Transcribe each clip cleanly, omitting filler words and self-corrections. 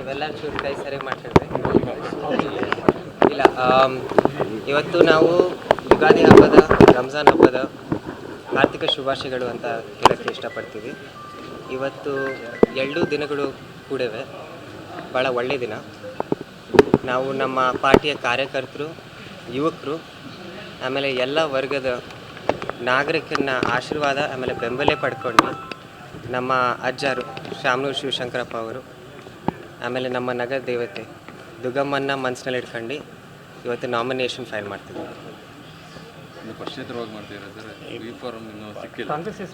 ನೀವೆಲ್ಲ ಚೂರು ಕೈ ಸರಿ ಮಾಡ್ತಿದ್ರಿ ಇಲ್ಲ. ಇವತ್ತು ನಾವು ಯುಗಾದಿ ಹಬ್ಬದ, ರಂಜಾನ್ ಹಬ್ಬದ ಆರ್ಥಿಕ ಶುಭಾಶಯಗಳು ಅಂತ ಹೇಳೋಕ್ಕೆ ಇಷ್ಟಪಡ್ತೀವಿ. ಇವತ್ತು 2 ದಿನಗಳು ಕೂಡಿವೆ, ಭಾಳ ಒಳ್ಳೆಯ ದಿನ. ನಾವು ನಮ್ಮ ಪಾರ್ಟಿಯ ಕಾರ್ಯಕರ್ತರು, ಯುವಕರು, ಆಮೇಲೆ ಎಲ್ಲ ವರ್ಗದ ನಾಗರಿಕರನ್ನ ಆಶೀರ್ವಾದ ಆಮೇಲೆ ಬೆಂಬಲ ಪಡ್ಕೊಂಡು ನಮ್ಮ ಅಜ್ಜರು ಶಾಮನೂರು ಶಿವಶಂಕರಪ್ಪ ಅವರು, ಆಮೇಲೆ ನಮ್ಮ ನಗರ ದೇವತೆ ದುರ್ಗಮ್ಮನ ಮನಸ್ಸಿನಲ್ಲಿ ಇಟ್ಕೊಂಡು ಇವತ್ತು ನಾಮಿನೇಷನ್ ಫೈಲ್ ಮಾಡ್ತಿದ್ವಿ.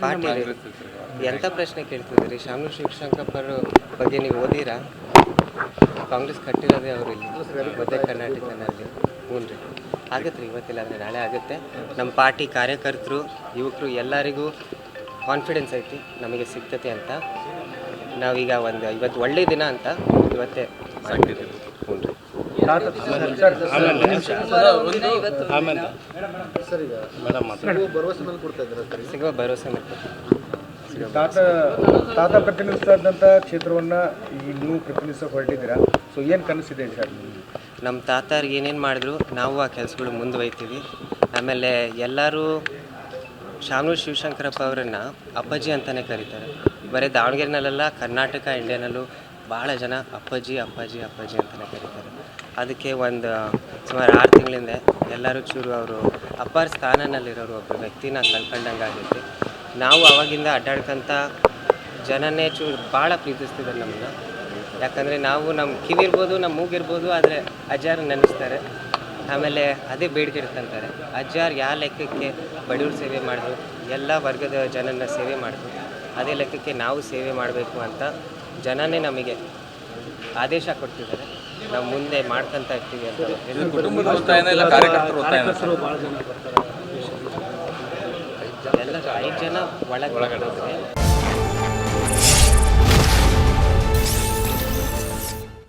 ಪಾರ್ಟಿ ಎಂಥ ಪ್ರಶ್ನೆ ಕೇಳ್ತಿದ್ರಿ? ಶಾಮನೂರು ಶಿವಶಂಕರಪ್ಪರ ಬಗ್ಗೆ ನೀವು ಓದಿರಾ? ಕಾಂಗ್ರೆಸ್ ಕಟ್ಟಿರೋದೇ ಅವರು ಇಲ್ಲಿ ಮಧ್ಯ ಕರ್ನಾಟಕನಲ್ಲಿ. ಹ್ಞೂ ರೀ, ಆಗುತ್ತೆ ರೀ, ಇವತ್ತಿಲ್ಲ ಅಂದರೆ ನಾಳೆ ಆಗುತ್ತೆ. ನಮ್ಮ ಪಾರ್ಟಿ ಕಾರ್ಯಕರ್ತರು, ಯುವಕರು ಎಲ್ಲರಿಗೂ ಕಾನ್ಫಿಡೆನ್ಸ್ ಐತಿ ನಮಗೆ ಸಿಗ್ತತೆ ಅಂತ. ನಾವೀಗ ಇವತ್ತು ಒಳ್ಳೆಯ ದಿನ ಅಂತ ಇವತ್ತೇ ಮಾಡ್ತಿದ್ದೀವಿ. ಹ್ಞೂ ರೀ. ಸಿಗುವ ಭರವಸೆ ತಾತ ಪ್ರತಿನಿಧಿಸಿದಂಥ ಕ್ಷೇತ್ರವನ್ನು ಈಗ ನೀವು ಪ್ರತಿನಿಧಿಸೋಕೆ ಹೊರಟಿದ್ದೀರಾ. ಸೊ ಏನು ಕನಸಿದೆ ಸರ್? ನಮ್ಮ ತಾತಾರು ಏನೇನು ಮಾಡಿದ್ರು ನಾವು ಆ ಕೆಲಸಗಳು ಮುಂದುವೈತೀವಿ. ಆಮೇಲೆ ಎಲ್ಲರೂ ಶಾಮನೂರು ಶಿವಶಂಕರಪ್ಪ ಅವರನ್ನು ಅಪ್ಪಾಜಿ ಅಂತಲೇ ಕರೀತಾರೆ. ಬರೀ ದಾವಣಗೆರೆನಲ್ಲೆಲ್ಲ, ಕರ್ನಾಟಕ ಇಂಡಿಯಾನಲ್ಲೂ ಭಾಳ ಜನ ಅಪ್ಪಾಜಿ ಅಪ್ಪಾಜಿ ಅಪ್ಪಾಜಿ ಅಂತಲೇ ಕರೀತಾರೆ. ಅದಕ್ಕೆ ಸುಮಾರು 6 ತಿಂಗಳಿಂದ ಎಲ್ಲರೂ ಚೂರು ಅವರು ಅಪ್ಪಾರ ಸ್ಥಾನದಲ್ಲಿರೋರು ಒಬ್ಬ ವ್ಯಕ್ತಿನ ಕಳ್ಕೊಂಡಂಗೆ ಆಗೈತಿ. ನಾವು ಅವಾಗಿಂದ ಅಡ್ಡಾಡ್ಕೊಂತ ಜನನೇ ಚೂರು ಭಾಳ ಪ್ರೀತಿಸ್ತಿದ್ದಾರೆ ನಮ್ಮನ್ನು. ಯಾಕಂದರೆ ನಾವು ನಮ್ಮ ಕಿವಿರ್ಬೋದು, ನಮ್ಮ ಮೂಗಿರ್ಬೋದು, ಆದರೆ ಅಜ್ಜಾರು ನೆನೆಸ್ತಾರೆ. ಆಮೇಲೆ ಅದೇ ಬೇಡಿಕೆ ಇಡ್ಕೊಂತಾರೆ. ಅಜ್ಜಾರು ಯಾವ ಲೆಕ್ಕಕ್ಕೆ ಬಡವ್ರ ಸೇವೆ ಮಾಡಿದ್ರು, ಎಲ್ಲ ವರ್ಗದ ಜನನ ಸೇವೆ ಮಾಡಿದ್ರು, ಅದೇ ಲೆಕ್ಕಕ್ಕೆ ನಾವು ಸೇವೆ ಮಾಡಬೇಕು ಅಂತ ಜನನೇ ನಮಗೆ ಆದೇಶ ಕೊಡ್ತಿದ್ದಾರೆ. ನಾವು ಮುಂದೆ ಮಾಡ್ಕೊತ ಇರ್ತೀವಿ ಅಂತ. ಎಲ್ಲ 5 ಜನ ಒಳಗಡೆ